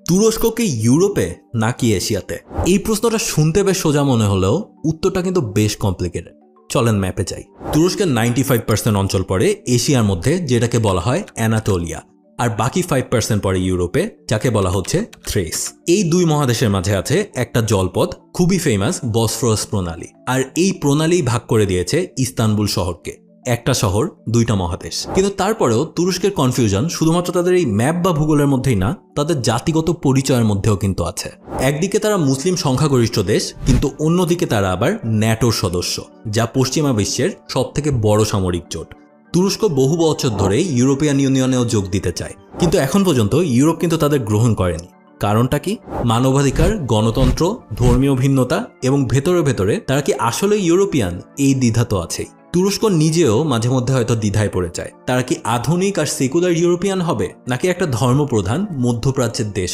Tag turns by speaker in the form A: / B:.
A: তুরস্ক কি ইউরোপে নাকি এশিয়াতে? এই প্রশ্নটা শুনতে বেশ সোজা মনে হলেও উত্তরটা কিন্তু বেশ কমপ্লিকেটেড। চলেন ম্যাপে যাই। তুরস্কের 95% অঞ্চল পড়ে এশিয়ার মধ্যে, যেটাকে বলা হয় অ্যানাটোলিয়া, আর বাকি 5% পড়ে ইউরোপে, যাকে বলা হচ্ছে থ্রেস। এই দুই মহাদেশের মাঝে আছে একটা জলপথ, খুবই ফেমাস বসফরাস প্রণালী, আর এই প্রণালী ভাগ করে দিয়েছে ইস্তানবুল শহরকে। একটা শহর, দুইটা মহাদেশ। কিন্তু তারপরেও তুরস্কের কনফিউশন শুধুমাত্র তাদের এই ম্যাপ বা ভূগোলের মধ্যেই না, তাদের জাতিগত পরিচয়ের মধ্যেও কিন্তু আছে। একদিকে তারা মুসলিম সংখ্যাগরিষ্ঠ দেশ, কিন্তু অন্যদিকে তারা আবার ন্যাটোর সদস্য, যা পশ্চিমা বিশ্বের সবথেকে বড় সামরিক জোট। তুরস্ক বহু বছর ধরে ইউরোপিয়ান ইউনিয়নেও যোগ দিতে চায়, কিন্তু এখন পর্যন্ত ইউরোপ কিন্তু তাদের গ্রহণ করেনি। কারণটা কি? মানবাধিকার, গণতন্ত্র, ধর্মীয় ভিন্নতা এবং ভেতরে ভেতরে তারা কি আসলে ইউরোপিয়ান, এই দ্বিধা তো আছেই। তুরস্ক নিজেও মাঝে মধ্যে হয়তো দ্বিধায় পড়ে যায়, তারা কি আধুনিক আর সেকুলার ইউরোপিয়ান হবে, নাকি একটা ধর্মপ্রধান মধ্যপ্রাচ্যের দেশ